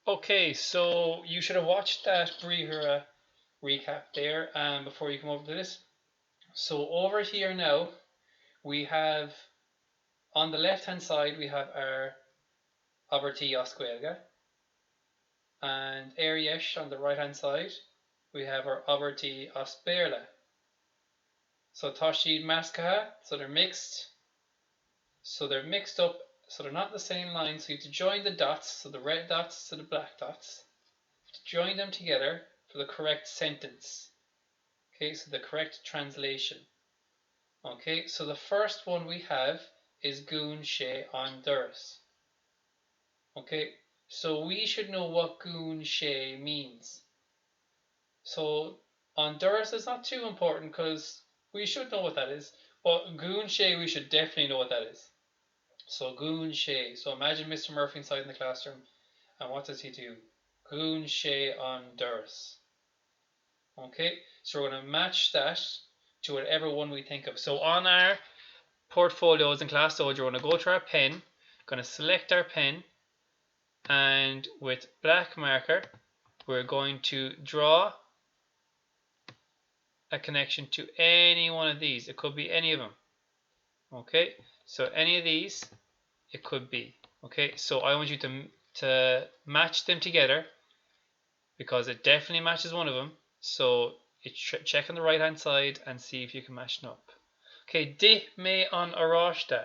Okay, so you should have watched that Brihura recap there before you come over to this. So over here now, we have on the left hand side we have our hAbairtaí Oscuelga, and Ariesh on the right hand side we have our hAbairtaí Osbearla. So Toshid Maskaha, so they're mixed. So they're mixed up, so they're not the same line. So you have to join the dots, so the red dots to the black dots, to join them together for the correct sentence. Okay, so the correct translation. Okay, so the first one we have is Goon She on Duras. Okay, so we should know what Goon She means. So on Duras is not too important because we should know what that is. But Goon She, we should definitely know what that is. So Goon She. So imagine Mr. Murphy inside in the classroom, and what does he do? Goon She on Duras. Okay, so we're going to match that to whatever one we think of. So on our portfolios in Class Dojo, we're going to go to our pen, going to select our pen, and with black marker, we're going to draw a connection to any one of these. It could be any of them. Okay, so any of these, it could be. Okay, so I want you to match them together because it definitely matches one of them. So check on the right hand side and see if you can match them up. Okay, di me an arashta.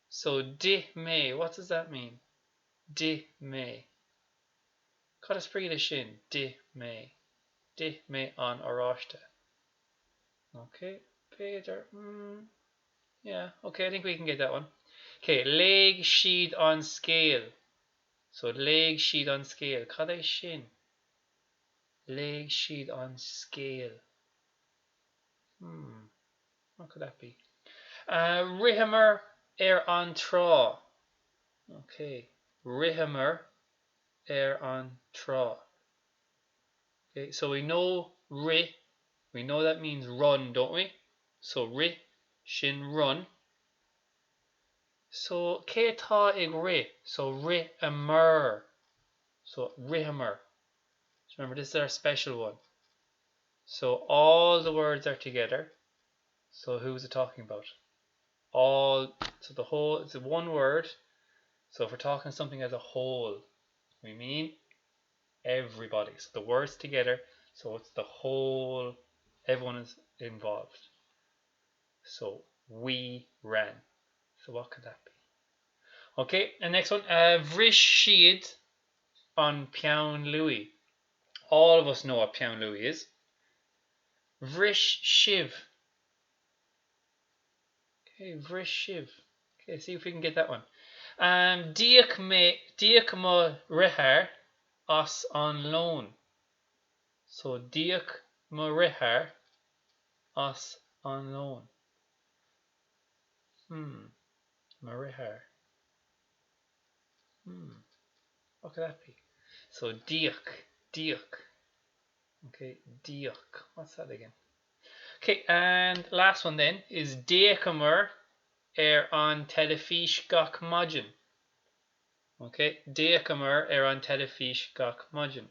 So di me, what does that mean? Di me. Cut a sprig shin. Di me. Di me an arashta. Okay, Peter. Yeah, okay, I think we can get that one. Okay, leg sheet on scale. So leg sheet on scale. Cut shin. Leg sheet on scale. What could that be? Rihammer on tra. Okay, Rihammer on tra. Okay, so we know ri. We know that means run, don't we? So ri, shin, run. So Keta ig ri. So Rihammer. So Rihammer. Remember, this is our special one. So all the words are together. So who's it talking about? All, so the whole, it's one word. So if we're talking something as a whole, we mean everybody. So the words together, so it's the whole, everyone is involved. So we ran. So what could that be? Okay, and next one, Vrish Sheed on Pion Louis. All of us know what Pion Louis is. Vrish Shiv. Okay, Vrish Shiv. Okay, see if we can get that one. Diak mo rihar us on loan. So Diak mo rihar us on loan. Marihar. What could that be? So Diak. Okay, Diak. What's that again? Okay, and last one then is Diakamur on telefish gach majin. Okay, Diakamur on telefish gach majin.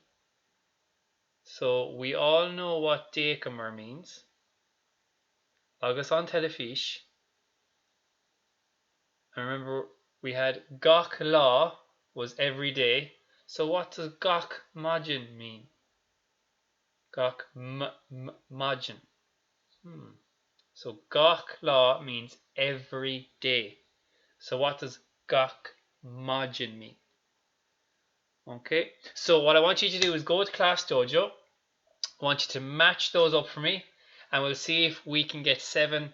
So we all know what Diakamur means. Agus on telefish. And remember, we had gach law was every day. So what does gach majin mean? Gach majin. So gach law means every day. So what does gach majin mean? Okay, so what I want you to do is go to Class Dojo. I want you to match those up for me, and we'll see if we can get 7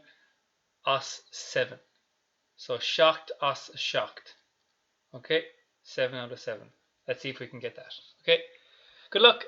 us 7. So shocked us shocked. Okay, 7 out of 7. Let's see if we can get that. Okay, good luck.